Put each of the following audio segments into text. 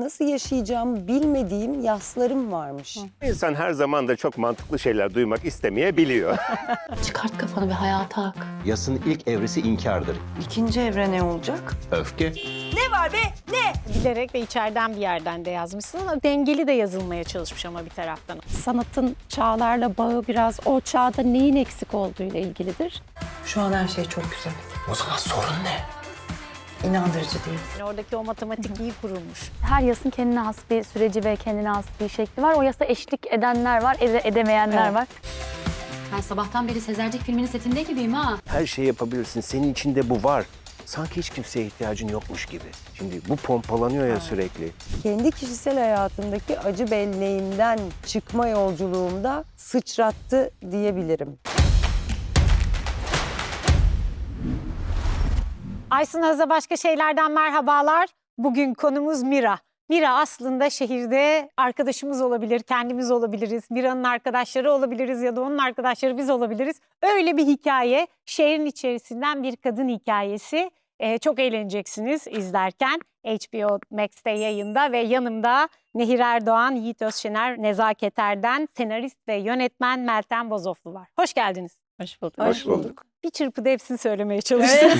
nasıl yaşayacağımı bilmediğim yaslarım varmış. İnsan her zaman da çok mantıklı şeyler duymak istemeyebiliyor. Çıkart kafanı ve hayata ak. Yasın ilk evresi inkardır. İkinci evre ne olacak? Öfke. Bilerek ve içeriden bir yerden de yazmışsın ama dengeli de yazılmaya çalışmış ama bir taraftan. Sanatın çağlarla bağı biraz o çağda neyin eksik olduğuyla ilgilidir. Şu an her şey çok güzel. O zaman sorun ne? İnandırıcı değil. Yani oradaki o matematik iyi kurulmuş. Her yasın kendine has bir süreci ve kendine has bir şekli var. O yasa eşlik edenler var, edemeyenler Evet. var. Ben sabahtan beri Sezercik filminin setinde gibiyim ha. Her şeyi yapabilirsin. Senin içinde bu var. Sanki hiç kimseye ihtiyacın yokmuş gibi. Şimdi bu pompalanıyor ya sürekli. Kendi kişisel hayatımdaki acı belleğimden çıkma yolculuğumda sıçrattı diyebilirim. Aysun Öz'e başka şeylerden merhabalar. Bugün konumuz Mira. Mira aslında şehirde arkadaşımız olabilir, kendimiz olabiliriz. Mira'nın arkadaşları olabiliriz ya da onun arkadaşları biz olabiliriz. Öyle bir hikaye, şehrin içerisinden bir kadın hikayesi. Çok eğleneceksiniz izlerken. HBO Max'te yayında ve yanımda Nehir Erdoğan, Yiğit Özşener, Nezaketer'den senarist ve yönetmen Meltem Bozoflu var. Hoş geldiniz. Hoş bulduk. Hoş bulduk. Bir çırpıda hepsini söylemeye çalıştım.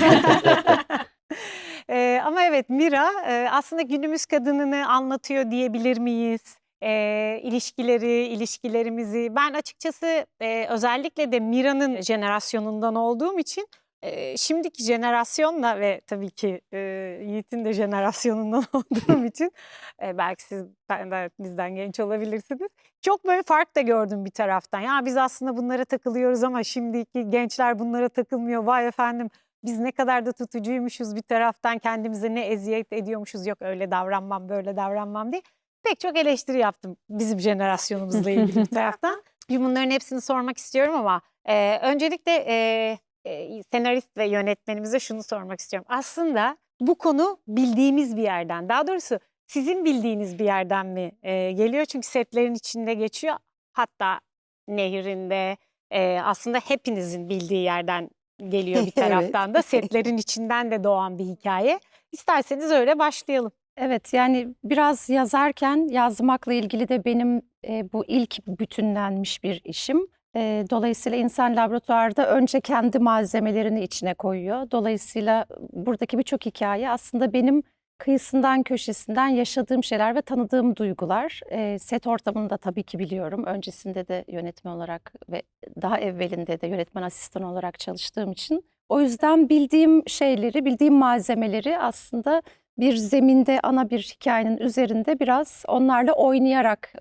Ama evet Mira aslında günümüz kadınını anlatıyor diyebilir miyiz? İlişkilerimizi. Ben açıkçası özellikle de Mira'nın jenerasyonundan olduğum için şimdiki jenerasyonla ve tabii ki Yiğit'in de jenerasyonundan olduğum için belki siz bizden genç olabilirsiniz. Çok böyle fark da gördüm bir taraftan. Ya biz aslında bunlara takılıyoruz ama şimdiki gençler bunlara takılmıyor. Vay efendim biz ne kadar da tutucuymuşuz bir taraftan kendimize ne eziyet ediyormuşuz. Yok öyle davranmam böyle davranmam diye. Pek çok eleştiri yaptım bizim jenerasyonumuzla ilgili bir taraftan. Bunların hepsini sormak istiyorum ama öncelikle senarist ve yönetmenimize şunu sormak istiyorum. Aslında bu konu bildiğimiz bir yerden, daha doğrusu sizin bildiğiniz bir yerden mi geliyor? Çünkü setlerin içinde geçiyor. Hatta Nehir'inde aslında hepinizin bildiği yerden geliyor bir taraftan da. Setlerin içinden de doğan bir hikaye. İsterseniz öyle başlayalım. Evet, yani biraz yazarken yazmakla ilgili de benim bu ilk bütünlenmiş bir işim. Dolayısıyla insan laboratuvarda önce kendi malzemelerini içine koyuyor. Dolayısıyla buradaki birçok hikaye aslında benim kıyısından köşesinden yaşadığım şeyler ve tanıdığım duygular. Set ortamında tabii ki biliyorum. Öncesinde de yönetmen olarak ve daha evvelinde de yönetmen asistanı olarak çalıştığım için. O yüzden bildiğim şeyleri, bildiğim malzemeleri aslında bir zeminde, ana bir hikayenin üzerinde biraz onlarla oynayarak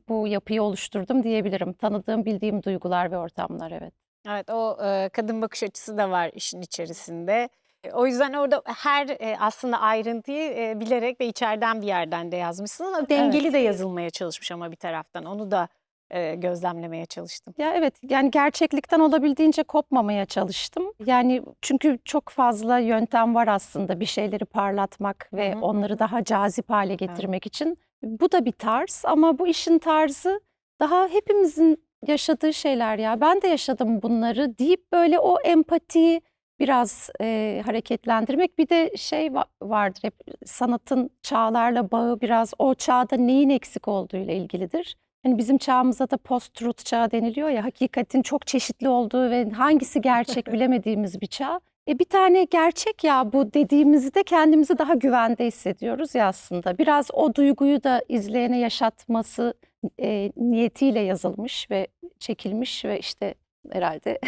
bu yapıyı oluşturdum diyebilirim. Tanıdığım, bildiğim duygular ve ortamlar, evet. Evet, o kadın bakış açısı da var işin içerisinde. O yüzden orada her aslında ayrıntıyı bilerek ve içeriden bir yerden de yazmışsınız ama dengeli de yazılmaya çalışmış ama bir taraftan. Onu da gözlemlemeye çalıştım. Ya evet, yani gerçeklikten olabildiğince kopmamaya çalıştım. Yani çünkü çok fazla yöntem var aslında bir şeyleri parlatmak ve Hı hı. onları daha cazip hale getirmek için. Bu da bir tarz ama bu işin tarzı daha hepimizin yaşadığı şeyler ya. Ben de yaşadım bunları deyip böyle o empatiyi biraz hareketlendirmek. Bir de şey vardır hep, sanatın çağlarla bağı biraz o çağda neyin eksik olduğuyla ilgilidir. Hani bizim çağımıza da post-truth çağı deniliyor ya, hakikatin çok çeşitli olduğu ve hangisi gerçek bilemediğimiz bir çağ. Bir tane gerçek ya bu dediğimizde kendimizi daha güvende hissediyoruz ya aslında. Biraz o duyguyu da izleyene yaşatması niyetiyle yazılmış ve çekilmiş ve işte herhalde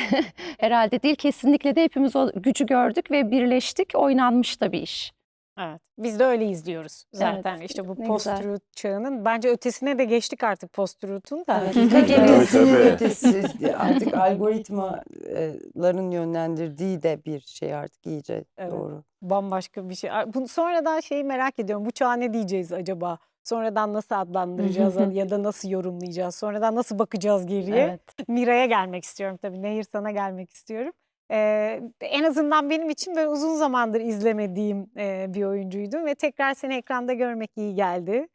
herhalde değil, kesinlikle de hepimiz o gücü gördük ve birleştik, oynanmış da bir iş. Evet. Biz de öyle izliyoruz zaten. Evet, İşte bu ne post-truth çağının bence ötesine de geçtik artık post-truth'un da. Evet. Ötesinin Tabii. ötesi artık algoritmaların yönlendirdiği de bir şey artık iyice Evet. doğru. Bambaşka bir şey. Bunu sonradan şeyi merak ediyorum. Bu çağa ne diyeceğiz acaba? Sonradan nasıl adlandıracağız ya da nasıl yorumlayacağız? Sonradan nasıl bakacağız geriye? Evet. Mira'ya gelmek istiyorum tabii. Nehir sana gelmek istiyorum. En azından benim için böyle uzun zamandır izlemediğim bir oyuncuydun ve tekrar seni ekranda görmek iyi geldi.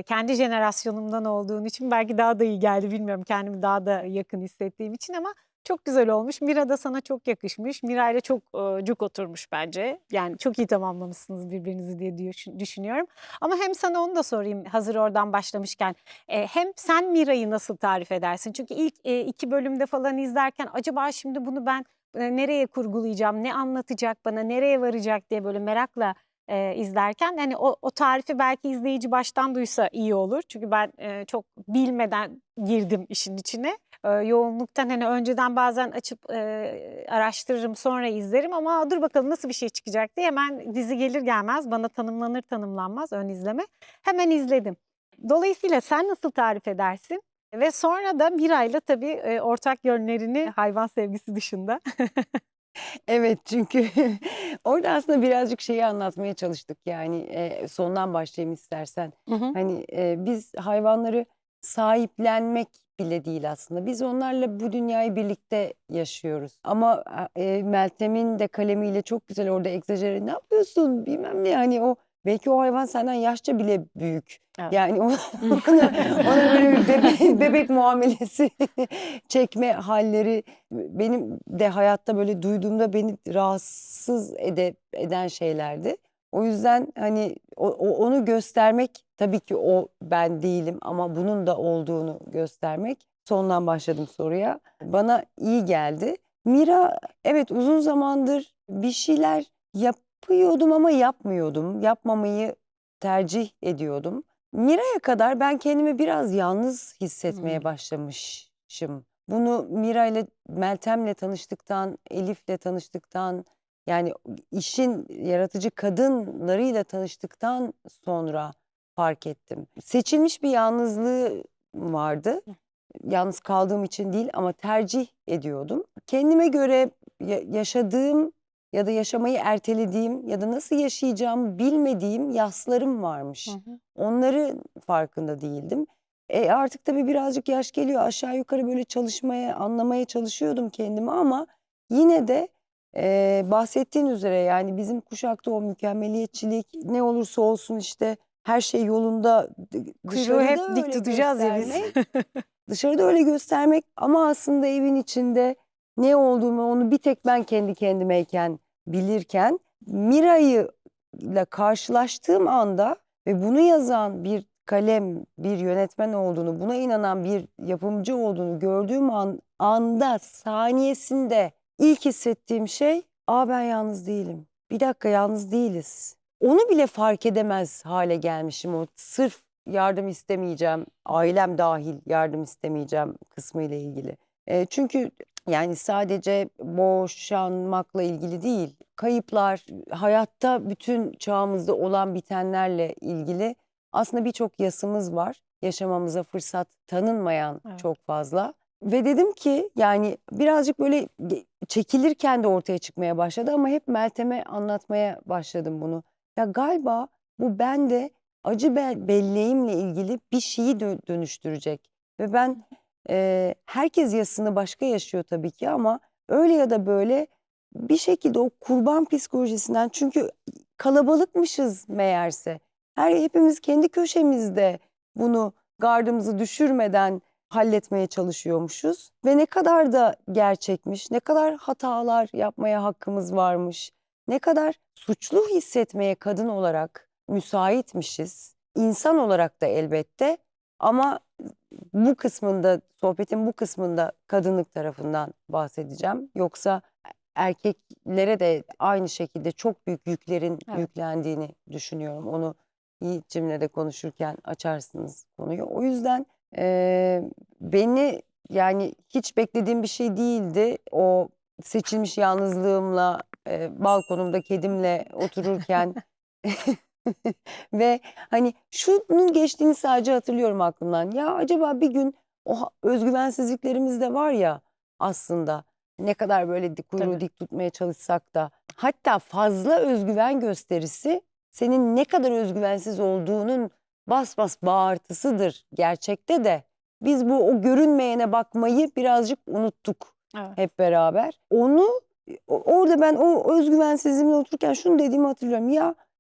Kendi jenerasyonumdan olduğun için belki daha da iyi geldi bilmiyorum. Kendimi daha da yakın hissettiğim için ama Çok güzel olmuş. Mira da sana çok yakışmış. Mira ile çok cuk oturmuş bence. Yani çok iyi tamamlamışsınız birbirinizi diye düşünüyorum. Ama hem sana onu da sorayım hazır oradan başlamışken. Hem sen Mira'yı nasıl tarif edersin? Çünkü ilk 2 bölümde falan izlerken acaba şimdi bunu ben nereye kurgulayacağım, ne anlatacak bana, nereye varacak diye böyle merakla izlerken hani o tarifi belki izleyici baştan duysa iyi olur. Çünkü ben çok bilmeden girdim işin içine. Yoğunluktan hani önceden bazen açıp araştırırım sonra izlerim ama dur bakalım nasıl bir şey çıkacak diye hemen dizi gelir gelmez bana tanımlanır tanımlanmaz ön izleme hemen izledim. Dolayısıyla sen nasıl tarif edersin? Ve sonra da Mira'yla tabii ortak yönlerini hayvan sevgisi dışında. Evet, çünkü orada aslında birazcık şeyi anlatmaya çalıştık. Yani sondan başlayayım istersen. Hı hı. Hani biz hayvanları sahiplenmek bile değil aslında. Biz onlarla bu dünyayı birlikte yaşıyoruz. Ama Meltem'in de kalemiyle çok güzel orada egzajere ne yapıyorsun bilmem ne, hani o belki o hayvan senden yaşça bile büyük. Evet. Yani ona böyle bir bebek muamelesi çekme halleri benim de hayatta böyle duyduğumda beni rahatsız eden şeylerdi. O yüzden hani onu göstermek, tabii ki o ben değilim ama bunun da olduğunu göstermek. Sondan başladım soruya. Bana iyi geldi. Mira, evet, uzun zamandır bir şeyler yapıyordum ama yapmıyordum. Yapmamayı tercih ediyordum. Mira'ya kadar ben kendimi biraz yalnız hissetmeye başlamışım. Bunu Mira ile Meltem'le tanıştıktan, Elif'le tanıştıktan, yani işin yaratıcı kadınlarıyla tanıştıktan sonra fark ettim. Seçilmiş bir yalnızlığı vardı. Yalnız kaldığım için değil ama tercih ediyordum. Kendime göre yaşadığım ya da yaşamayı ertelediğim ya da nasıl yaşayacağımı bilmediğim yaslarım varmış. Onların farkında değildim. Artık tabii birazcık yaş geliyor. Aşağı yukarı böyle çalışmaya, anlamaya çalışıyordum kendimi ama yine de bahsettiğin üzere yani bizim kuşakta o mükemmeliyetçilik ne olursa olsun işte her şey yolunda Kuyruğu hep dışarıda dik öyle tutacağız ya biz. göstermek, dışarıda öyle göstermek ama aslında evin içinde ne olduğumu onu bir tek ben kendi kendimeyken bilirken Mira'yla karşılaştığım anda ve bunu yazan bir kalem, bir yönetmen olduğunu, buna inanan bir yapımcı olduğunu gördüğüm anda, saniyesinde ilk hissettiğim şey, ben yalnız değilim. Bir dakika, yalnız değiliz. Onu bile fark edemez hale gelmişim, o sırf yardım istemeyeceğim, ailem dahil yardım istemeyeceğim kısmı ile ilgili. Çünkü yani sadece boşanmakla ilgili değil, kayıplar, hayatta bütün çağımızda olan bitenlerle ilgili aslında birçok yasımız var. Yaşamamıza fırsat tanınmayan çok fazla. Ve dedim ki yani birazcık böyle çekilirken de ortaya çıkmaya başladı ama hep Meltem'e anlatmaya başladım bunu. Ya galiba bu bende acı belleğimle ilgili bir şeyi dönüştürecek. Ve ben herkes yasını başka yaşıyor tabii ki ama öyle ya da böyle bir şekilde o kurban psikolojisinden, çünkü kalabalıkmışız meğerse. Hepimiz kendi köşemizde bunu gardımızı düşürmeden halletmeye çalışıyormuşuz. Ve ne kadar da gerçekmiş, ne kadar hatalar yapmaya hakkımız varmış, ne kadar suçlu hissetmeye kadın olarak müsaitmişiz. İnsan olarak da elbette ama bu kısmında, sohbetin bu kısmında kadınlık tarafından bahsedeceğim. Yoksa erkeklere de aynı şekilde çok büyük yüklerin yüklendiğini düşünüyorum. Onu Yiğit'cimle de konuşurken açarsınız konuyu. O yüzden beni yani hiç beklediğim bir şey değildi. O seçilmiş yalnızlığımla, balkonumda kedimle otururken ve hani şunun geçtiğini sadece hatırlıyorum aklımdan. Ya acaba bir gün o özgüvensizliklerimiz de var ya aslında, ne kadar böyle kuyruğu dik tutmaya çalışsak da, hatta fazla özgüven gösterisi senin ne kadar özgüvensiz olduğunun bas bas bağırtısıdır gerçekte de. Biz o görünmeyene bakmayı birazcık unuttuk hep beraber. Orada ben o özgüvensizliğimle otururken şunu dediğimi hatırlıyorum.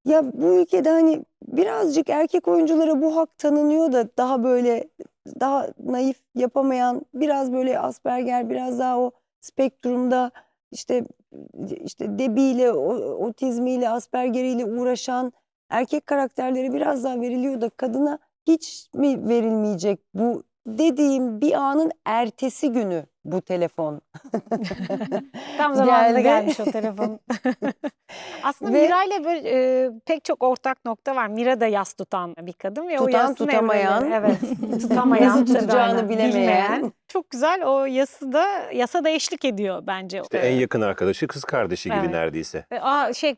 Ya bu ülkede hani birazcık erkek oyunculara bu hak tanınıyor da daha böyle daha naif yapamayan, biraz böyle Asperger, biraz daha o spektrumda işte debiyle, otizmiyle, Asperger'iyle uğraşan erkek karakterleri biraz daha veriliyor da kadına hiç mi verilmeyecek bu dediğim bir anın ertesi günü bu telefon Tam zamanında geldi. gelmiş o telefon. Aslında Ve- Mira ile böyle pek çok ortak nokta var. Mira da yas tutan bir kadın ve o Tutan, yasın tutamayan, evreleri, evet, tutamayan, nasıl tabii, tutacağını aynen, bilemeyen. Çok güzel, o yasa da eşlik ediyor bence. İşte en yakın arkadaşı kız kardeşi gibi Evet. neredeyse.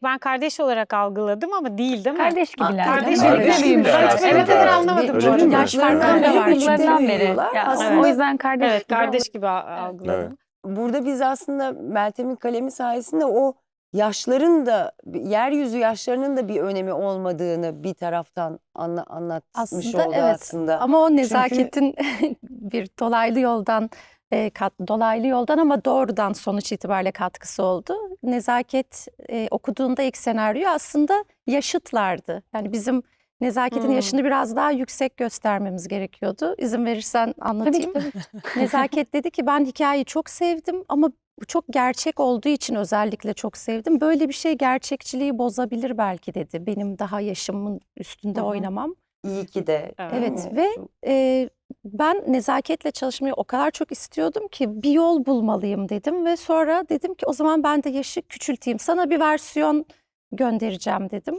Ben kardeş olarak algıladım ama değil mi? Kardeş gibiler. Kardeş değil mi? gibi. Kardeş Büyümüşler. gibiler Hiç ben o aslında. kadar anlamadım bu Öyle arada. mi? Yaş farkı Çocuklarından da var. Çocuklarından beri. büyüyorlar. Ya, Aslında o yüzden kardeş Evet, gibi kardeş gibi algıladım. Evet. burada biz aslında Meltem'in kalemi sayesinde o yaşların da, yeryüzü yaşlarının da bir önemi olmadığını bir taraftan anlatmış Aslında oldu evet. aslında. Ama o nezaketin bir dolaylı yoldan ama doğrudan sonuç itibariyle katkısı oldu. Nezaket okuduğunda ilk senaryo aslında yaşıtlardı. Yani bizim Nezaket'in yaşını biraz daha yüksek göstermemiz gerekiyordu. İzin verirsen anlatayım. Tabii ki. Nezaket dedi ki ben hikayeyi çok sevdim ama bu çok gerçek olduğu için özellikle çok sevdim. Böyle bir şey gerçekçiliği bozabilir belki dedi. Benim daha yaşımın üstünde Hı hı. oynamam. İyi ki de. Evet ve ben Nezaket'le çalışmayı o kadar çok istiyordum ki bir yol bulmalıyım dedim ve sonra dedim ki o zaman ben de yaşı küçülteyim. Sana bir versiyon göndereceğim dedim.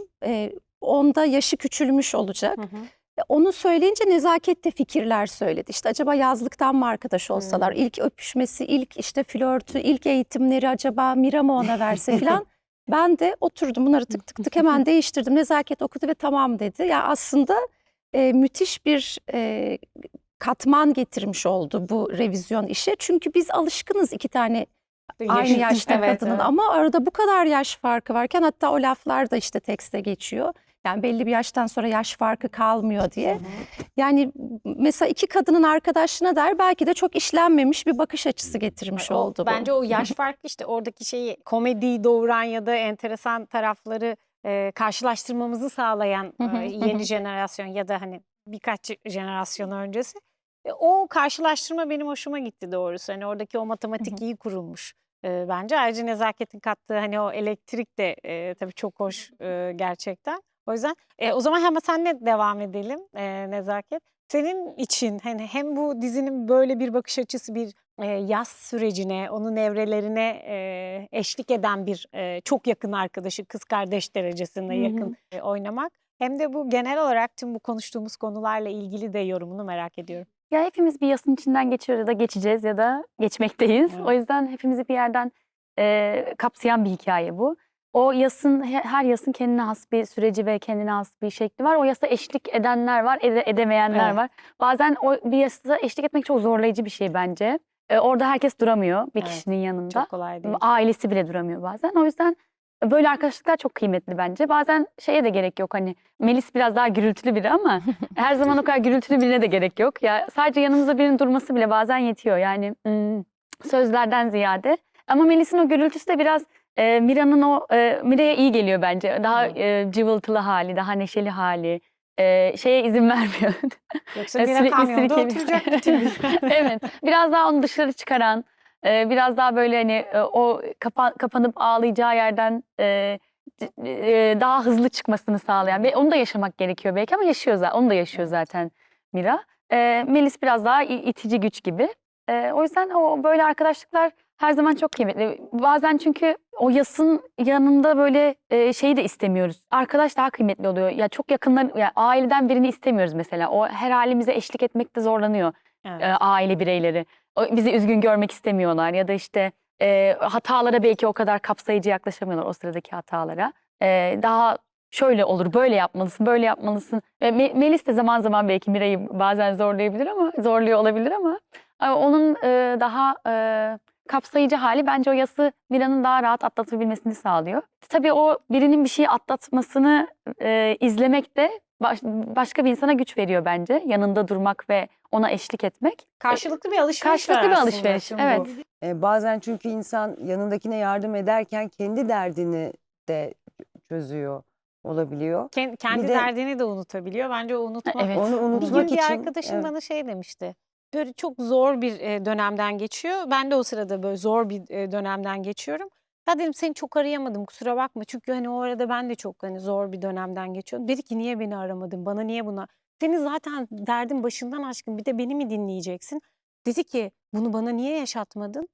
Onda yaşı küçülmüş olacak. Hı hı. Onu söyleyince Nezaket de fikirler söyledi. İşte acaba yazlıktan mı arkadaş olsalar? İlk öpüşmesi, ilk işte flörtü, ilk eğitimleri acaba Mira mı ona verse filan. Ben de oturdum bunları tık tık tık hemen değiştirdim. Nezaket okudu ve tamam dedi. Ya aslında müthiş bir katman getirmiş oldu bu revizyon işe. Çünkü biz alışkınız iki tane aynı Yaşıt, yaşta evet, kadının evet. ama arada bu kadar yaş farkı varken hatta o laflar da işte tekste geçiyor. Yani belli bir yaştan sonra yaş farkı kalmıyor diye. Yani mesela iki kadının arkadaşlığına dair belki de çok işlenmemiş bir bakış açısı getirmiş oldu bu. Bence o yaş farkı işte oradaki şeyi komediyi doğuran ya da enteresan tarafları karşılaştırmamızı sağlayan Hı hı, hı yeni hı. jenerasyon ya da hani birkaç jenerasyon öncesi. O karşılaştırma benim hoşuma gitti doğrusu. Hani oradaki o matematik iyi kurulmuş bence. Ayrıca Nezaket'in kattığı hani o elektrik de tabii çok hoş gerçekten. O yüzden o zaman hemen seninle devam edelim Nezaket. Senin için hani hem bu dizinin böyle bir bakış açısı, bir yaz sürecine, onun evrelerine eşlik eden bir çok yakın arkadaşı, kız kardeş derecesinde yakın oynamak. Hem de bu genel olarak tüm bu konuştuğumuz konularla ilgili de yorumunu merak ediyorum. Ya hepimiz bir yasın içinden geçiyoruz ya da geçeceğiz ya da geçmekteyiz. Evet. O yüzden hepimizi bir yerden kapsayan bir hikaye bu. O yasın, her yasın kendine has bir süreci ve kendine has bir şekli var. O yasa eşlik edenler var, edemeyenler Evet. var. Bazen bir yasa eşlik etmek çok zorlayıcı bir şey bence. Orada herkes duramıyor bir Evet, kişinin yanında. Çok kolay değil. Ailesi bile duramıyor bazen. O yüzden böyle arkadaşlıklar çok kıymetli bence. Bazen şeye de gerek yok hani Melis biraz daha gürültülü biri ama her zaman o kadar gürültülü birine de gerek yok. Ya sadece yanımızda birinin durması bile bazen yetiyor. Yani sözlerden ziyade. Ama Melis'in o gürültüsü de biraz Mira'nın Mira'ya iyi geliyor bence. Daha cıvıltılı hali, daha neşeli hali. Şeye izin vermiyor. Yoksa Sürekli bir kamyonda sirkeli. oturacak bütün gün. Evet. Biraz daha onu dışarı çıkaran, biraz daha böyle hani o kapanıp ağlayacağı yerden daha hızlı çıkmasını sağlayan ve onu da yaşamak gerekiyor belki ama yaşıyor zaten. Onu da yaşıyor zaten Mira. Melis biraz daha itici güç gibi. O yüzden o böyle arkadaşlıklar her zaman çok kıymetli. Bazen çünkü o yasın yanında böyle şeyi de istemiyoruz. Arkadaş daha kıymetli oluyor. Ya çok yakınlar, ya aileden birini istemiyoruz mesela. O her halimize eşlik etmekte zorlanıyor Evet. aile bireyleri. Bizi üzgün görmek istemiyorlar ya da işte hatalara belki o kadar kapsayıcı yaklaşamıyorlar o sıradaki hatalara. Daha şöyle olur, böyle yapmalısın, böyle yapmalısın. Melis de zaman zaman belki Mira'yı bazen zorlayabilir ama zorluyor olabilir ama onun daha kapsayıcı hali bence o yası Mira'nın daha rahat atlatabilmesini sağlıyor. Tabii o birinin bir şeyi atlatmasını izlemek de başka bir insana güç veriyor bence. Yanında durmak ve ona eşlik etmek. Karşılıklı bir alışveriş var Karşılıklı bir aslında alışveriş, tüm bu. evet. Bazen çünkü insan yanındakine yardım ederken kendi derdini de çözüyor olabiliyor. Kendi Bir de- derdini de unutabiliyor. Bence o unutmak. Evet. Onu Bir unutmak gün bir için arkadaşım evet. bana şey demişti. böyle çok zor bir dönemden geçiyor. Ben de o sırada böyle zor bir dönemden geçiyorum. Ya dedim seni çok arayamadım kusura bakma. Çünkü hani o arada ben de çok hani zor bir dönemden geçiyorum. Dedi ki niye beni aramadın? Bana niye buna? Senin zaten derdin başından aşkın. Bir de beni mi dinleyeceksin? Dedi ki bunu bana niye yaşatmadın?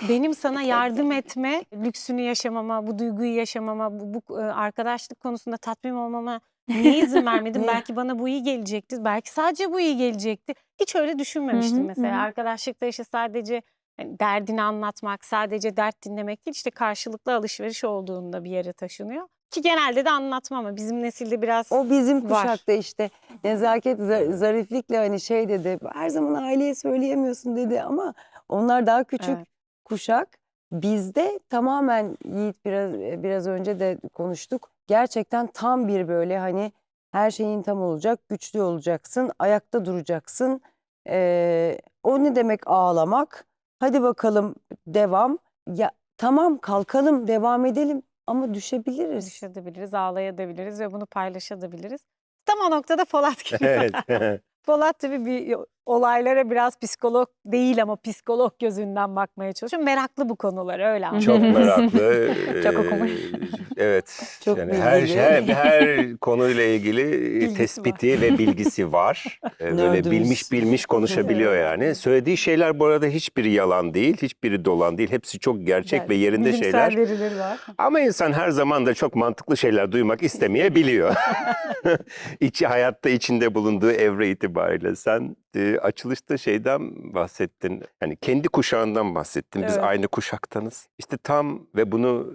Benim sana yardım etme, lüksünü yaşamama, bu duyguyu yaşamama, bu arkadaşlık konusunda tatmin olmama niye izin vermedin? Niye? Belki bana bu iyi gelecekti. Belki sadece bu iyi gelecekti. Hiç öyle düşünmemiştim mesela. Arkadaşlıkta işte sadece hani derdini anlatmak, sadece dert dinlemek değil, işte karşılıklı alışveriş olduğunda bir yere taşınıyor. Ki genelde de anlatmam ama bizim nesilde biraz O bizim var. kuşakta işte nezaket, zariflikle hani şey dedi. Her zaman aileye söyleyemiyorsun dedi ama onlar daha küçük Evet. kuşak. Bizde tamamen Yiğit biraz önce de konuştuk. Gerçekten tam bir böyle hani her şeyin tam olacak, güçlü olacaksın, ayakta duracaksın. O ne demek ağlamak? Hadi bakalım devam. Ya tamam kalkalım, devam edelim ama düşebiliriz. Düşebiliriz, ağlayabiliriz ve bunu paylaşabiliriz. Tam o noktada Polat geliyor. Evet. Polat tabii bir olaylara biraz psikolog değil ama psikolog gözünden bakmaya çalışıyor. Meraklı bu konulara öyle Çok anlıyorum. meraklı. Çok okumuş. Evet. Çok Yani bilgili. her konuyla ilgili Bilgisi tespiti ve bilgisi var. Böyle Nerdimiz. bilmiş konuşabiliyor yani. Söylediği şeyler bu arada hiçbiri yalan değil, hiçbiri dolan değil. Hepsi çok gerçek ve yerinde Bilimsel şeyler. verileri var. Ama insan her zaman da çok mantıklı şeyler duymak istemeyebiliyor. Hayatta içinde bulunduğu evre itibariyle sen açılışta şeyden bahsettin. Yani kendi kuşağından bahsettin. Biz Evet. aynı kuşaktanız. İşte tam ve bunu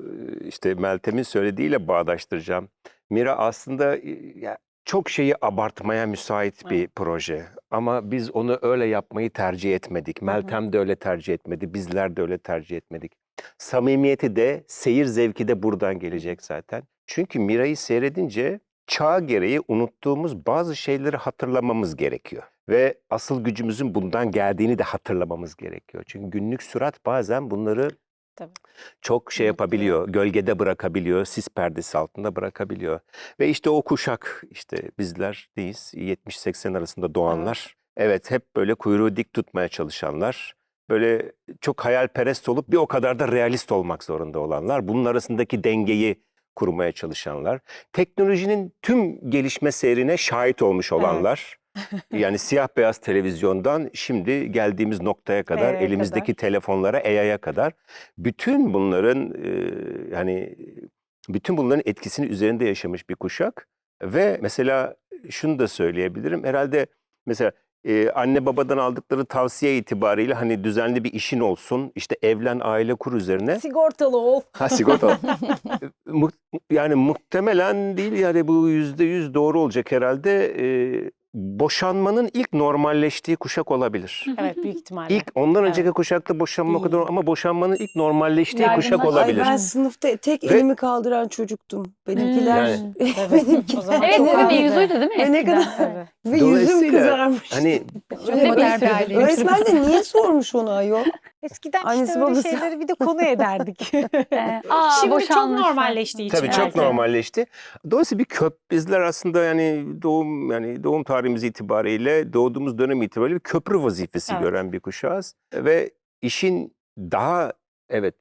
işte Meltem'in söylediğiyle bağdaştıracağım. Mira aslında ya, çok şeyi abartmaya müsait bir proje. Ama biz onu öyle yapmayı tercih etmedik. Meltem de öyle tercih etmedi. Bizler de öyle tercih etmedik. Samimiyeti de, seyir zevki de buradan gelecek zaten. Çünkü Mira'yı seyredince çağ gereği unuttuğumuz bazı şeyleri hatırlamamız gerekiyor. Ve asıl gücümüzün bundan geldiğini de hatırlamamız gerekiyor. Çünkü günlük sürat bazen bunları Tabii. çok şey yapabiliyor, gölgede bırakabiliyor, sis perdesi altında bırakabiliyor. Ve işte o kuşak, işte bizler değiliz, 70-80 arasında doğanlar. Evet, hep böyle kuyruğu dik tutmaya çalışanlar. Böyle çok hayalperest olup bir o kadar da realist olmak zorunda olanlar. Bunun arasındaki dengeyi kurmaya çalışanlar. Teknolojinin tüm gelişme seyrine şahit olmuş olanlar. Yani siyah beyaz televizyondan şimdi geldiğimiz noktaya kadar, AI'ya elimizdeki kadar. telefonlara, AI'ya kadar bütün bunların yani bütün bunların etkisini üzerinde yaşamış bir kuşak. Ve mesela şunu da söyleyebilirim. Herhalde mesela anne babadan aldıkları tavsiye itibariyle hani düzenli bir işin olsun, işte evlen, aile kur üzerine. Sigortalı ol. Ha sigorta. Yani muhtemelen değil yani bu %100 doğru olacak herhalde. Boşanmanın ilk normalleştiği kuşak olabilir. Evet büyük ihtimalle. İlk ondan Evet. önceki kuşakta boşanma o kadar Değil. ama boşanmanın ilk normalleştiği kuşak Yaygınlaştı. olabilir. Ay ben sınıfta tek Ve- elimi kaldıran çocuktum. Benimkiler Yani- benimkiler O zaman Evet çok bu bir vardı. mevzuydu değil mi Ve ne eskiden? kadar Tabii. ve yüzüm Dolayısıyla kızarmış. hani Öyle Çok bak- değerli. Öğretmen de niye sormuş onu ayol? Eskiden Annesi, işte öyle babası. şeyleri bir de konu ederdik. Şimdi çok boşanmışlar. normalleştiği için. tabii çok belki. normalleşti. Dolayısıyla bizler aslında yani doğum tarihimiz itibariyle doğduğumuz dönem itibariyle bir köprü vazifesi Evet. gören bir kuşağız. Ve işin daha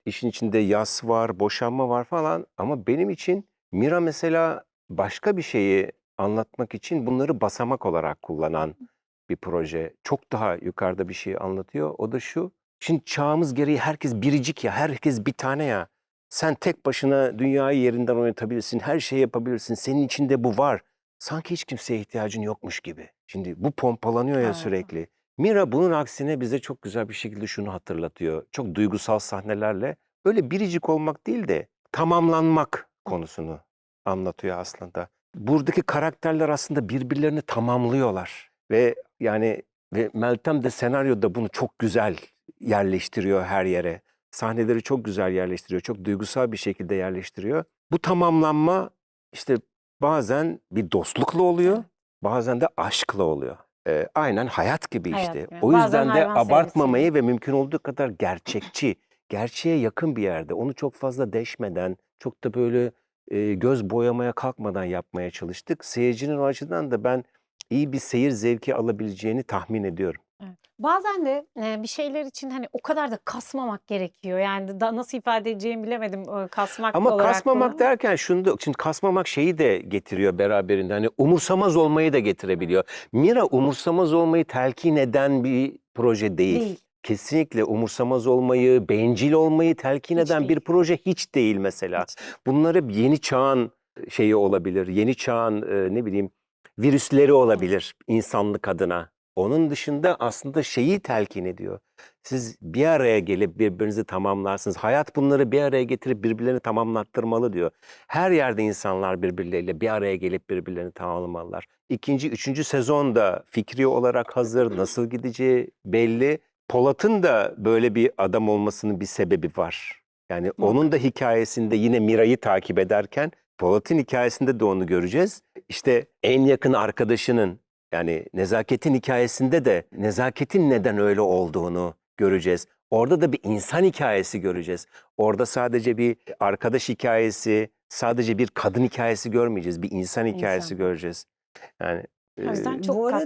işin içinde yas var, boşanma var falan ama benim için Mira mesela başka bir şeyi anlatmak için bunları basamak olarak kullanan bir proje. Çok daha yukarıda bir şey anlatıyor. O da şu. Şimdi çağımız gereği herkes biricik ya, herkes bir tane ya. Sen tek başına dünyayı yerinden oynatabilirsin, her şeyi yapabilirsin. Senin içinde bu var. Sanki hiç kimseye ihtiyacın yokmuş gibi. Şimdi bu pompalanıyor ya Evet. sürekli. Mira bunun aksine bize çok güzel bir şekilde şunu hatırlatıyor. Çok duygusal sahnelerle öyle biricik olmak değil de tamamlanmak konusunu anlatıyor aslında. Buradaki karakterler aslında birbirlerini tamamlıyorlar. Ve Meltem de senaryoda bunu çok güzel yerleştiriyor her yere. Sahneleri çok güzel yerleştiriyor. Çok duygusal bir şekilde yerleştiriyor. Bu tamamlanma işte bazen bir dostlukla oluyor, bazen de aşkla oluyor. Aynen hayat gibi Hayat işte. gibi. O Bazen yüzden de hayvan abartmamayı ve mümkün olduğu kadar gerçekçi, gerçeğe yakın bir yerde, onu çok fazla deşmeden, çok da böyle göz boyamaya kalkmadan yapmaya çalıştık. Seyircinin o açıdan da ben iyi bir seyir zevki alabileceğini tahmin ediyorum. Bazen de bir şeyler için hani o kadar da kasmamak gerekiyor. Yani nasıl ifade edeceğimi bilemedim kasmak Ama olarak kasmamak kullanıyorum. derken şunu da, şimdi kasmamak şeyi de getiriyor beraberinde. Hani umursamaz olmayı da getirebiliyor. Mira umursamaz olmayı telkin eden bir proje değil. Değil. Kesinlikle umursamaz olmayı, bencil olmayı telkin Hiç eden bir değil. proje hiç değil mesela. Hiç değil. Bunlar hep yeni çağın şeyi olabilir. Yeni çağın ne bileyim virüsleri olabilir insanlık adına. Onun dışında aslında şeyi telkin ediyor. Siz bir araya gelip birbirinizi tamamlarsınız. Hayat bunları bir araya getirip birbirlerini tamamlattırmalı diyor. Her yerde insanlar birbirleriyle bir araya gelip birbirlerini tamamlamalılar. İkinci, üçüncü sezon da fikri olarak hazır. Nasıl gideceği belli. Polat'ın da böyle bir adam olmasının bir sebebi var. Yani onun da hikayesinde yine Mira'yı takip ederken Polat'ın hikayesinde de onu göreceğiz. İşte en yakın arkadaşının, yani Nezaket'in hikayesinde de Nezaket'in neden öyle olduğunu göreceğiz. Orada da bir insan hikayesi göreceğiz. Orada sadece bir arkadaş hikayesi, sadece bir kadın hikayesi görmeyeceğiz. Bir insan hikayesi İnsan. göreceğiz. Yani O yüzden çok Bu arada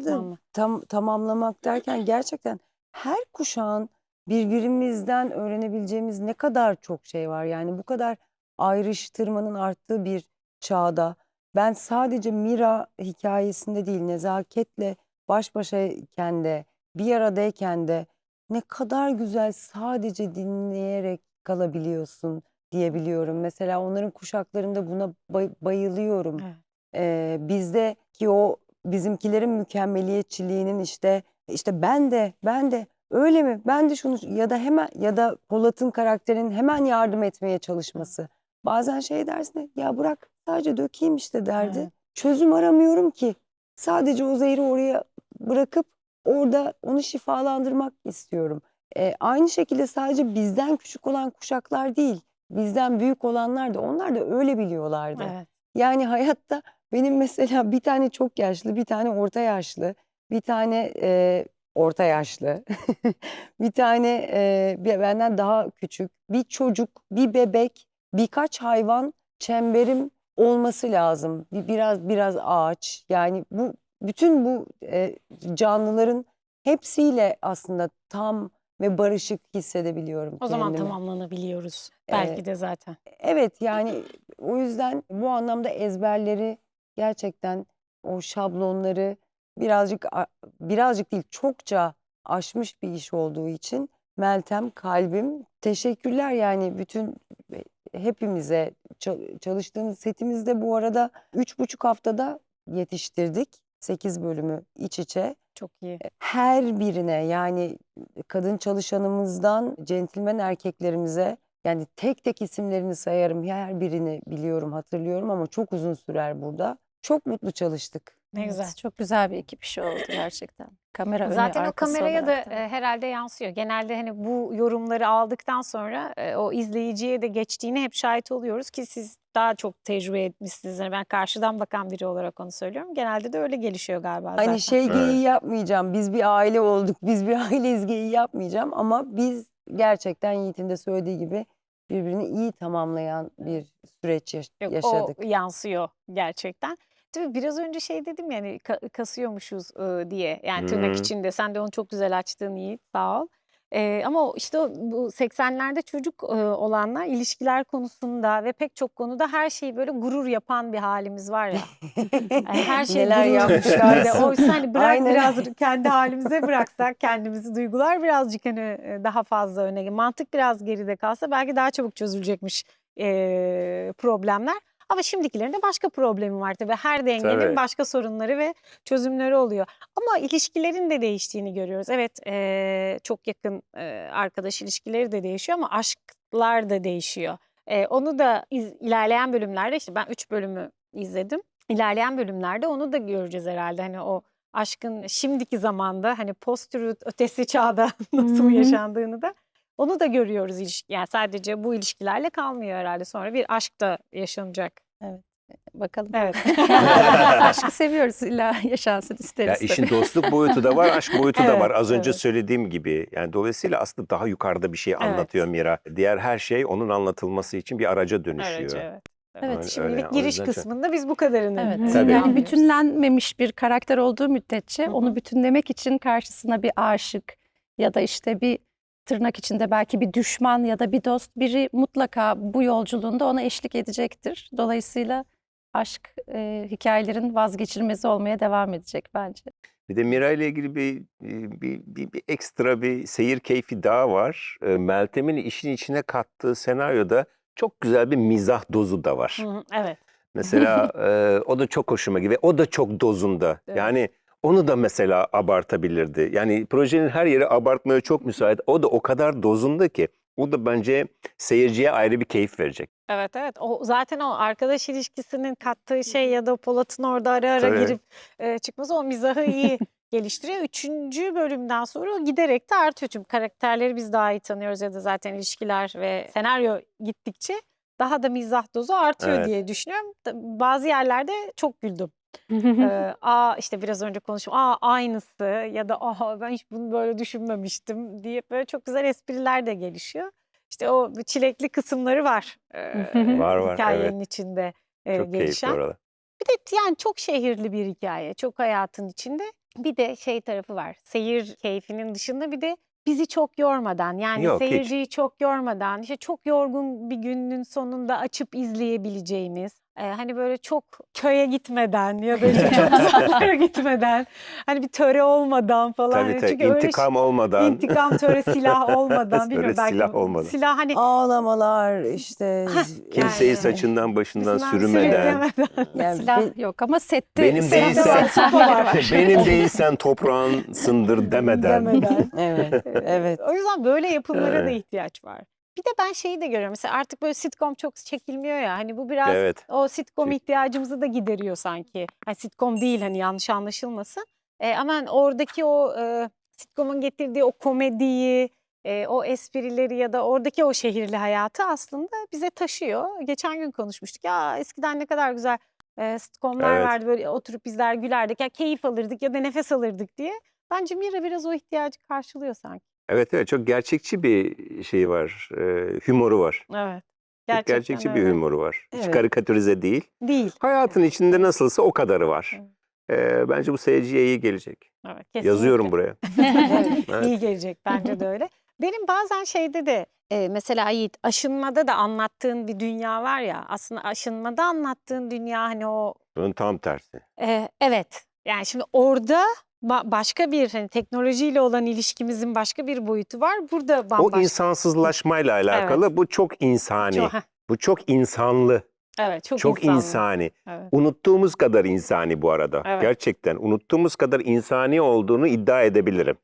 katmanlı. tamamlamak derken gerçekten her kuşağın birbirimizden öğrenebileceğimiz ne kadar çok şey var. Yani bu kadar ayrıştırmanın arttığı bir çağda ben sadece Mira hikayesinde değil, Nezaket'le baş başayken de bir aradayken de ne kadar güzel sadece dinleyerek kalabiliyorsun diyebiliyorum. Mesela onların kuşaklarında buna bayılıyorum. Evet. Bizdeki o bizimkilerin mükemmeliyetçiliğinin işte ben de öyle mi? Ben de şunu ya da hemen ya da Polat'ın karakterinin hemen yardım etmeye çalışması. Bazen şey dersin ya bırak sadece dökeyim işte derdi. Evet. Çözüm aramıyorum ki. Sadece o zehri oraya bırakıp orada onu şifalandırmak istiyorum. Aynı şekilde sadece bizden küçük olan kuşaklar değil, bizden büyük olanlar da onlar da öyle biliyorlardı. Evet. Yani hayatta benim mesela bir tane çok yaşlı, bir tane orta yaşlı, bir tane orta yaşlı, bir tane benden daha küçük, bir çocuk, bir bebek, birkaç hayvan çemberim olması lazım. Biraz ağaç. Yani bütün bu canlıların hepsiyle aslında tam ve barışık hissedebiliyorum O zaman kendimi. tamamlanabiliyoruz. Ee, Belki de zaten. Evet yani o yüzden bu anlamda ezberleri gerçekten o şablonları birazcık değil çokça aşmış bir iş olduğu için Meltem kalbim teşekkürler yani bütün hepimize çalıştığımız setimizde bu arada 3,5 haftada yetiştirdik 8 bölümü iç içe. Çok iyi. Her birine yani kadın çalışanımızdan centilmen erkeklerimize yani tek tek isimlerini sayarım. Her birini biliyorum, hatırlıyorum ama çok uzun sürer burada. Çok mutlu çalıştık. Ne Evet, güzel. çok güzel bir ekip işi oldu gerçekten. Kamera önü, Zaten o arkası kameraya da olarak da. herhalde yansıyor. Genelde hani bu yorumları aldıktan sonra o izleyiciye de geçtiğini hep şahit oluyoruz ki siz daha çok tecrübe etmişsiniz. Yani ben karşıdan bakan biri olarak onu söylüyorum. Genelde de öyle gelişiyor galiba zaten. Hani şey Evet. geyiği yapmayacağım. Biz bir aile olduk. Biz bir aileyiz geyiği yapmayacağım ama biz gerçekten Yiğit'in de söylediği gibi birbirini iyi tamamlayan bir süreç Yok, yaşadık. o yansıyor gerçekten. Tabii biraz önce şey dedim yani kasıyormuşuz diye. Yani tırnak Hmm. içinde. Sen de onu çok güzel açtın Yiğit. Sağ ol. Ama işte bu 80'lerde çocuk olanlar ilişkiler konusunda ve pek çok konuda her şeyi böyle gurur yapan bir halimiz var ya. Yani her şey Neler gurur yapmışlar. bizde. Oysa hani bırak Aynen. biraz kendi halimize bıraksak kendimizi duygular birazcık hani daha fazla öne mantık biraz geride kalsa belki daha çabuk çözülecekmiş problemler. Ama şimdikilerin de başka problemi var tabii. Her dengenin Tabii. başka sorunları ve çözümleri oluyor. Ama ilişkilerin de değiştiğini görüyoruz. Evet, çok yakın arkadaş ilişkileri de değişiyor ama aşklar da değişiyor. Onu da ilerleyen bölümlerde işte ben 3 bölümü izledim. İlerleyen bölümlerde onu da göreceğiz herhalde. Hani o aşkın şimdiki zamanda hani post-truth ötesi çağda nasıl Hı hı. yaşandığını da onu da görüyoruz. Yani sadece bu ilişkilerle kalmıyor herhalde. Sonra bir aşk da yaşanacak. Bakalım. Evet. Aşkı seviyoruz, illa yaşansın Ya isteriz işin tabii. dostluk boyutu da var, aşk boyutu da Evet, var. Az önce evet. söylediğim gibi. Yani dolayısıyla aslında daha yukarıda bir şey Evet. anlatıyor Mira. Diğer her şey onun anlatılması için bir araca dönüşüyor. Aracı, evet. Evet, Öyle Şimdilik yani, o giriş yüzden çok- kısmında biz bu kadarını Evet. Tabii. Yani anlıyoruz. bütünlenmemiş bir karakter olduğu müddetçe Hı hı. onu bütünlemek için karşısına bir aşık ya da işte bir tırnak içinde belki bir düşman ya da bir dost biri mutlaka bu yolculuğunda ona eşlik edecektir. Dolayısıyla aşk hikayelerin vazgeçilmezi olmaya devam edecek bence. Bir de Mira ile ilgili bir ekstra bir seyir keyfi daha var. Meltem'in işin içine kattığı senaryoda çok güzel bir mizah dozu da var. Hı hı, evet. Mesela o da çok hoşuma gidiyor. O da çok dozunda. Evet. Yani onu da mesela abartabilirdi. Yani projenin her yeri abartmaya çok müsait. O da o kadar dozunda ki o da bence seyirciye ayrı bir keyif verecek. Evet, evet. O zaten o arkadaş ilişkisinin kattığı şey ya da Polat'ın orada ara ara Tabii. girip çıkması o mizahı iyi geliştiriyor. 3. bölümden sonra o giderek de artıyor. Çünkü karakterleri biz daha iyi tanıyoruz ya da zaten ilişkiler ve senaryo gittikçe daha da mizah dozu artıyor Evet. diye düşünüyorum. Bazı yerlerde çok güldüm. İşte biraz önce konuştum. Aynısı ya da ben hiç bunu böyle düşünmemiştim diye böyle çok güzel espriler de gelişiyor. İşte o çilekli kısımları var Var, hikayenin içinde Çok keyifli gelişen. orada. Bir de yani çok şehirli bir hikaye, çok hayatın içinde. Bir de şey tarafı var. Seyir keyfinin dışında bir de bizi çok yormadan yani Yok, hiç. seyirciyi çok yormadan işte çok yorgun bir günün sonunda açıp izleyebileceğimiz hani böyle çok köye gitmeden ya da işte çok uzaklara gitmeden hani bir töre olmadan falan. Tabii Hani tabii. çünkü öyle İntikam olmadan. intikam töre silah olmadan Öyle bilmiyorum belki silah olmadan. silah hani Ağlamalar işte. Kimseyi Yani- saçından başından Kızından sürümeden. Yani Silah yok ama sette Benim sette değilsen, sopa var. benim değilsen toprağınsındır demeden. Evet, evet. O yüzden böyle yapımlara da Evet. ihtiyaç var. Bir de ben şeyi de görüyorum. Mesela artık böyle sitcom çok çekilmiyor ya. Hani bu biraz Evet. o sitcom Çek- ihtiyacımızı da gideriyor sanki. Hani sitcom değil hani yanlış anlaşılmasın. Ama hani oradaki o sitcomun getirdiği o komediyi, o esprileri ya da oradaki o şehirli hayatı aslında bize taşıyor. Geçen gün konuşmuştuk. Ya eskiden ne kadar güzel sitcomlar Evet. vardı. Böyle oturup bizler gülerdik. Ya keyif alırdık ya da nefes alırdık diye. Bence Mira biraz o ihtiyacı karşılıyor sanki. Evet evet, çok gerçekçi bir şey var. Humoru var. Evet. Çok Gerçekten gerçekçi bir öyle. humoru var. Hiç Evet. karikatürize değil. Değil. Hayatın içinde nasılsa o kadarı var. Bence bu seyirciye iyi gelecek. Evet, kesinlikle. Yazıyorum buraya. Evet. İyi gelecek bence de öyle. Benim bazen şeyde de mesela Yiğit Aşınmada da anlattığın bir dünya var ya aslında Aşınmada anlattığın dünya hani o Bunun tam tersi. evet yani şimdi orada başka bir hani teknolojiyle olan ilişkimizin başka bir boyutu var. Burada O bambaşka. insansızlaşmayla alakalı. Bu çok insani. Çok, Bu çok insanlı. evet Çok insanlı. insani. Evet. Unuttuğumuz kadar insani bu arada. Evet. Gerçekten unuttuğumuz kadar insani olduğunu iddia edebilirim.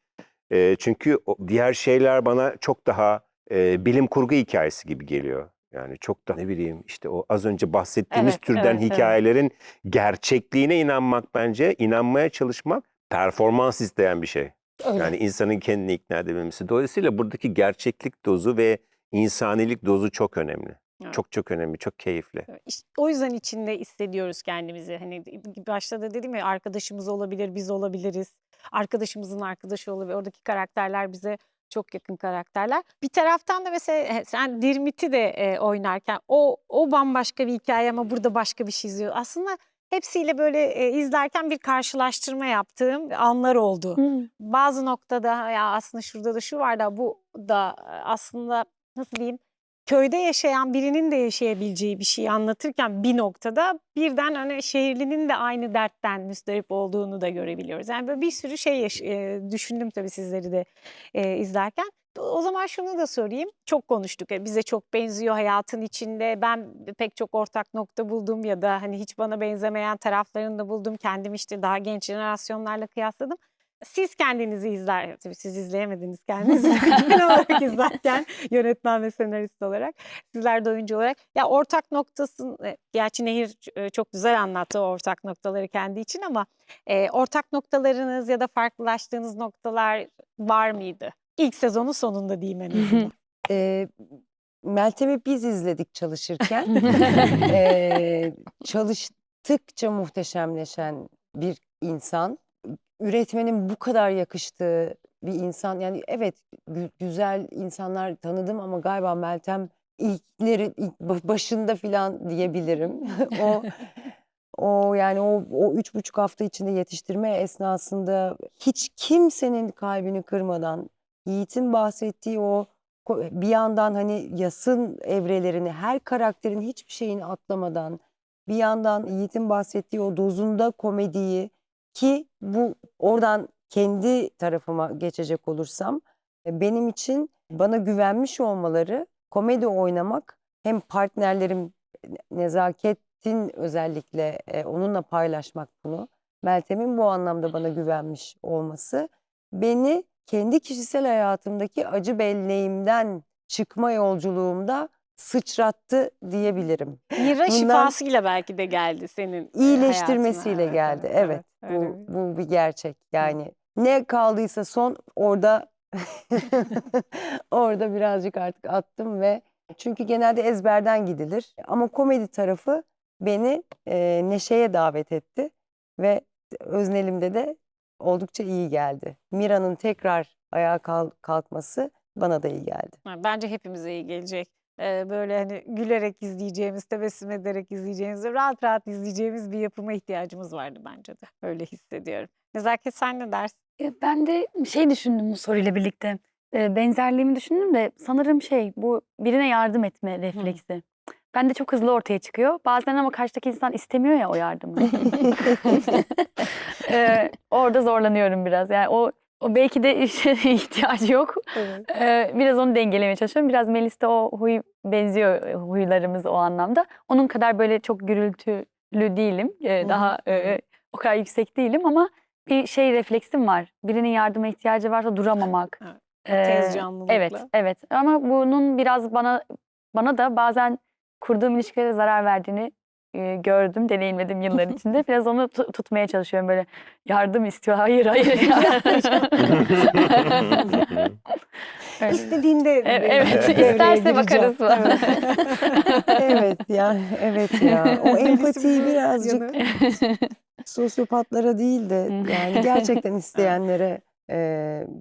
Çünkü diğer şeyler bana çok daha bilim kurgu hikayesi gibi geliyor. Yani çok da ne bileyim işte o az önce bahsettiğimiz Evet, türden evet, evet. hikayelerin gerçekliğine inanmak bence, inanmaya çalışmak performans isteyen bir şey. Öyle. Yani insanın kendini ikna edebilmesi. Dolayısıyla buradaki gerçeklik dozu ve insanilik dozu çok önemli. Evet. Çok çok önemli, çok keyifli. İşte o yüzden içinde hissediyoruz kendimizi. Hani başta da dedim ya arkadaşımız olabilir, biz olabiliriz. Arkadaşımızın arkadaşı olabilir. Oradaki karakterler bize çok yakın karakterler. Bir taraftan da mesela sen Dirmit'i de oynarken o bambaşka bir hikaye ama burada başka bir şey izliyor. Aslında hepsiyle böyle izlerken bir karşılaştırma yaptığım anlar oldu. Bazı noktada ya aslında şurada da şu var da bu da aslında nasıl diyeyim? Köyde yaşayan birinin de yaşayabileceği bir şeyi anlatırken bir noktada birden hani şehirlinin de aynı dertten müzdarip olduğunu da görebiliyoruz. Yani böyle bir sürü şey düşündüm tabii sizleri de izlerken. O zaman şunu da sorayım. Çok konuştuk. Bize çok benziyor hayatın içinde. Ben pek çok ortak nokta buldum ya da hani hiç bana benzemeyen taraflarını da buldum. Kendim işte daha genç jenerasyonlarla kıyasladım. Siz kendinizi tabii siz izleyemediniz kendinizi yönetmen olarak izlerken, yönetmen ve senarist olarak, sizler de oyuncu olarak. Ya ortak noktası, gerçi Nehir çok güzel anlattı o ortak noktaları kendi için ama ortak noktalarınız ya da farklılaştığınız noktalar var mıydı? İlk sezonun sonunda diyeyim en azından. Meltem'i biz izledik çalışırken. Çalıştıkça muhteşemleşen bir insan. Üretmenin bu kadar yakıştığı bir insan. Yani evet güzel insanlar tanıdım ama galiba Meltem başında filan diyebilirim. Yani o 3,5 hafta içinde yetiştirme esnasında hiç kimsenin kalbini kırmadan Yiğit'in bahsettiği o bir yandan hani yasın evrelerini, her karakterin hiçbir şeyini atlamadan, bir yandan Yiğit'in bahsettiği o dozunda komediyi, ki bu oradan kendi tarafıma geçecek olursam benim için bana güvenmiş olmaları, komedi oynamak, hem partnerlerim Nezaket'in özellikle onunla paylaşmak bunu, Meltem'in bu anlamda bana güvenmiş olması beni kendi kişisel hayatımdaki acı belleğimden çıkma yolculuğumda sıçrattı diyebilirim. Mira şifasıyla belki de geldi senin İyileştirmesiyle hayatına. geldi. Evet. öyle Bu bir gerçek. Yani ne kaldıysa son orada orada birazcık artık attım ve çünkü genelde ezberden gidilir. Ama komedi tarafı beni neşeye davet etti ve öznelimde de oldukça iyi geldi. Mira'nın tekrar ayağa kalkması bana da iyi geldi. Bence hepimize iyi gelecek. Böyle hani gülerek izleyeceğimiz, tebessüm ederek izleyeceğimiz, rahat rahat izleyeceğimiz bir yapıma ihtiyacımız vardı bence de. Öyle hissediyorum. Nezaket, sen ne dersin? Ben de şey düşündüm bu soruyla birlikte. Benzerliğimi düşündüm de sanırım bu birine yardım etme refleksi. Bende çok hızlı ortaya çıkıyor. Bazen ama karşıdaki insan istemiyor ya o yardımı. Orada zorlanıyorum biraz. Yani o belki de işe ihtiyacı yok. Evet. Biraz onu dengelemeye çalışıyorum. Biraz Melis'te o huy benziyor, huylarımız o anlamda. Onun kadar böyle çok gürültülü değilim. Daha o kadar yüksek değilim ama bir refleksim var. Birinin yardıma ihtiyacı varsa duramamak. Tez canlılıkla. Evet. Ama bunun biraz bana da bazen kurduğum ilişkilere zarar verdiğini gördüm, deneyimledim yıllar içinde. Biraz onu tutmaya çalışıyorum, böyle yardım istiyor. Hayır. Öyle. İstediğinde Evet, devreye isterse gireceğim. bakarız falan. Evet ya. O empatiyi birazcık sosyopatlara değil de yani gerçekten isteyenlere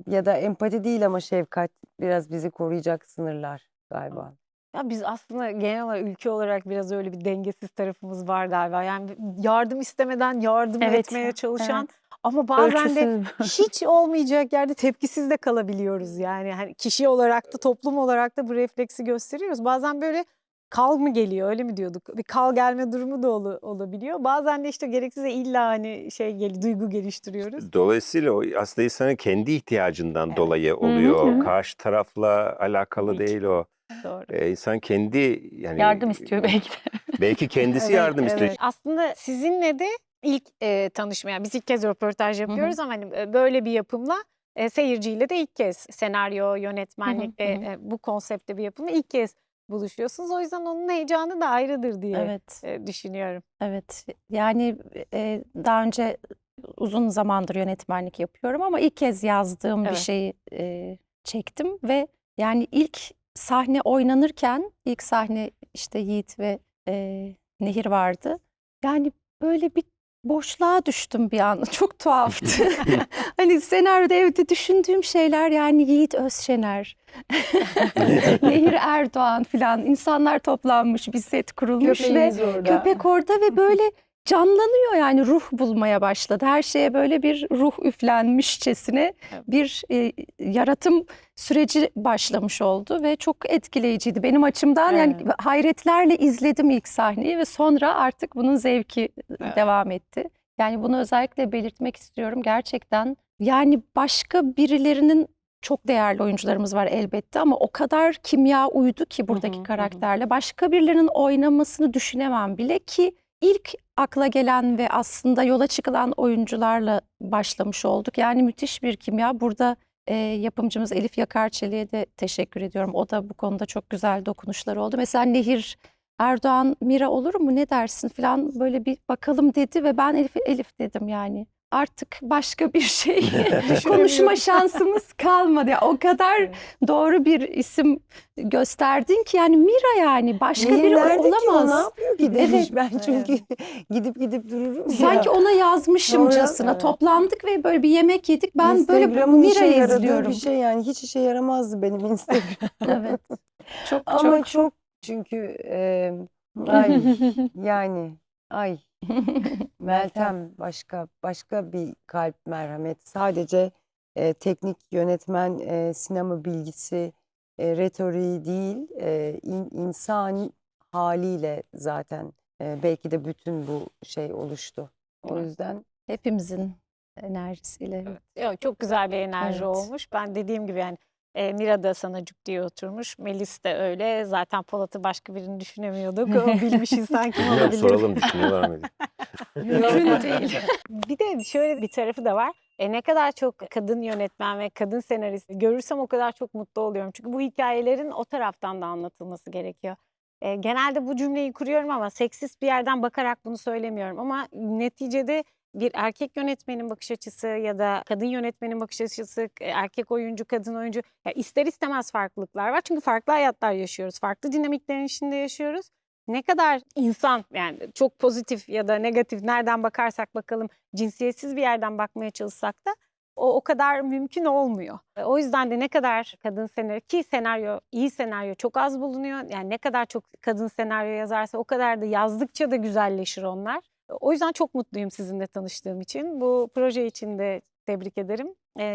ya da empati değil ama şefkat biraz bizi koruyacak sınırlar galiba. Ya biz aslında genel olarak ülke olarak biraz öyle bir dengesiz tarafımız var galiba. Yani yardım istemeden yardım Evet etmeye ya, çalışan evet. ama bazen de Ölçüsüz. hiç olmayacak yerde tepkisiz de kalabiliyoruz yani. Hani kişi olarak da toplum olarak da bu refleksi gösteriyoruz. Bazen böyle kal mı geliyor, öyle mi diyorduk? Bir kal gelme durumu da olabiliyor. Bazen de işte gereksiz illa hani duygu geliştiriyoruz. Dolayısıyla o aslında insanın kendi ihtiyacından Evet. dolayı oluyor. hı. Karşı tarafla alakalı Hiç. değil o. Doğru. İnsan kendi yani Yardım istiyor belki de. belki kendisi yardım istiyor. Evet. Aslında sizinle de ilk tanışmaya, biz ilk kez röportaj yapıyoruz ama hani böyle bir yapımla seyirciyle de ilk kez senaryo, yönetmenlikle bu konseptte bir yapımla ilk kez buluşuyorsunuz. O yüzden onun heyecanı da ayrıdır diye Evet. düşünüyorum. Evet. Yani daha önce uzun zamandır yönetmenlik yapıyorum ama ilk kez yazdığım bir Evet. şeyi çektim ve yani ilk sahne oynanırken, ilk sahne işte Yiğit ve Nehir vardı. Yani böyle bir boşluğa düştüm bir an. Çok tuhaftı. Hani senaryoda evde düşündüğüm şeyler, yani Yiğit Özşener, Nehir Erdoğan filan, insanlar toplanmış, bir set kurulmuş ve Köpeğimiz orada. köpek orada ve böyle canlanıyor, yani ruh bulmaya başladı. Her şeye böyle bir ruh üflenmişçesine Evet. bir yaratım süreci başlamış oldu ve çok etkileyiciydi benim açımdan. Yani Evet. hayretlerle izledim ilk sahneyi ve sonra artık bunun zevki Evet. devam etti. Yani bunu özellikle belirtmek istiyorum gerçekten. Yani başka birilerinin, çok değerli oyuncularımız var elbette ama o kadar kimya uydu ki buradaki karakterle. Başka birilerinin oynamasını düşünemem bile ki ilk akla gelen ve aslında yola çıkılan oyuncularla başlamış olduk. Yani müthiş bir kimya. Burada yapımcımız Elif Yakarçeli'ye de teşekkür ediyorum. O da bu konuda çok güzel dokunuşlar oldu. Mesela Nehir Erdoğan, Mira olur mu, ne dersin falan, böyle bir bakalım dedi ve ben Elif dedim yani. Artık başka bir şey konuşma şansımız kalmadı. Ya, o kadar Evet. doğru bir isim gösterdin ki, yani Mira, yani başka Nehir biri nerede ki o, ne olamaz. yapıyor ki demiş. Evet. Ben çünkü gidip dururum ya. Sanki ona yazmışımcasına Evet. toplandık ve böyle bir yemek yedik. Ben böyle Instagram'ın işe Mira'yı yaradığı izliyorum. bir şey, yani hiç işe yaramazdı benim Instagram. Evet. Çok Ama çok Çünkü ay yani ay Meltem başka bir kalp merhamet. Sadece teknik yönetmen sinema bilgisi retoriği değil insan haliyle zaten belki de bütün bu şey oluştu. O yüzden Hepimizin enerjisiyle. Yok, çok güzel bir enerji Evet. olmuş. Ben dediğim gibi yani Mira da sana cuk diye oturmuş. Melis de öyle. Zaten Polat'ı başka birini düşünemiyorduk. O bilmiş insan kim Bilmiyorum, olabilir? soralım düşünüyorlar mı? Mümkün değil. Bir de şöyle bir tarafı da var. Ne kadar çok kadın yönetmen ve kadın senarist görürsem o kadar çok mutlu oluyorum. Çünkü bu hikayelerin o taraftan da anlatılması gerekiyor. Genelde bu cümleyi kuruyorum ama seksist bir yerden bakarak bunu söylemiyorum. Ama neticede bir erkek yönetmenin bakış açısı ya da kadın yönetmenin bakış açısı, erkek oyuncu, kadın oyuncu ya ister istemez farklılıklar var. Çünkü farklı hayatlar yaşıyoruz, farklı dinamiklerin içinde yaşıyoruz. Ne kadar insan yani çok pozitif ya da negatif nereden bakarsak bakalım cinsiyetsiz bir yerden bakmaya çalışsak da o kadar mümkün olmuyor. O yüzden de ne kadar kadın senaryo ki iyi senaryo çok az bulunuyor. Yani ne kadar çok kadın senaryo yazarsa o kadar da yazdıkça da güzelleşir onlar. O yüzden çok mutluyum sizinle tanıştığım için. Bu proje için de tebrik ederim.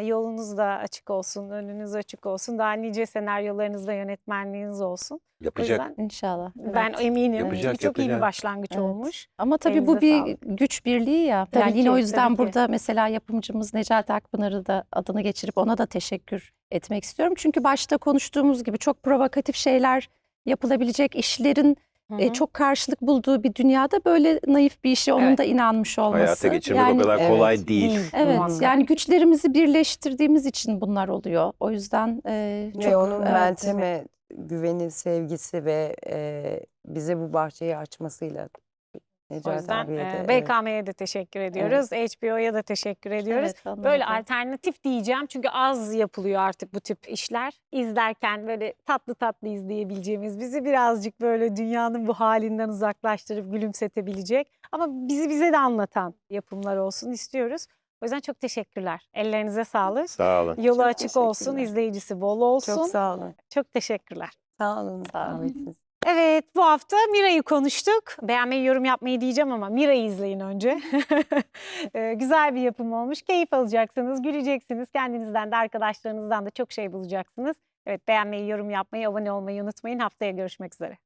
Yolunuz da açık olsun, önünüz açık olsun. Daha nice senaryolarınız ve yönetmenliğiniz olsun. O Yapacak. yüzden İnşallah. ben Evet. eminim Yapacak, bu çok iyi bir yapacak. başlangıç Evet. olmuş. Ama tabii Elinize bu bir sağlık. güç birliği ya. Tabii Yani yine o ki, yüzden tabii ki. burada mesela yapımcımız Necati Akpınar'ı da adını geçirip ona da teşekkür etmek istiyorum. Çünkü başta konuştuğumuz gibi çok provokatif şeyler yapılabilecek işlerin Hı hı. çok karşılık bulduğu bir dünyada böyle naif bir işe onun Evet. da inanmış olması. Hayata geçirmek Yani o kadar Evet. kolay değil. evet, Muhakkak. yani güçlerimizi birleştirdiğimiz için bunlar oluyor. O yüzden ve çok onun evet. Meltem'e güveni, sevgisi ve bize bu bahçeyi açmasıyla O Necati yüzden abiye de evet. BKM'ye de teşekkür ediyoruz. HBO'ya da teşekkür ediyoruz. Evet, onlara Böyle da. alternatif diyeceğim çünkü az yapılıyor artık bu tip işler. İzlerken böyle tatlı tatlı izleyebileceğimiz, bizi birazcık böyle dünyanın bu halinden uzaklaştırıp gülümsetebilecek ama bizi bize de anlatan yapımlar olsun istiyoruz. O yüzden çok teşekkürler. Ellerinize sağlık. Sağ olun. Yolu Çok açık olsun, teşekkürler. izleyicisi bol olsun. Çok sağ olun. Çok teşekkürler. Sağ olun Sağ olun. davetiniz. Evet, bu hafta Mira'yı konuştuk. Beğenmeyi, yorum yapmayı diyeceğim ama Mira'yı izleyin önce. Güzel bir yapım olmuş. Keyif alacaksınız, güleceksiniz. Kendinizden de arkadaşlarınızdan da çok şey bulacaksınız. Evet, beğenmeyi, yorum yapmayı, abone olmayı unutmayın. Haftaya görüşmek üzere.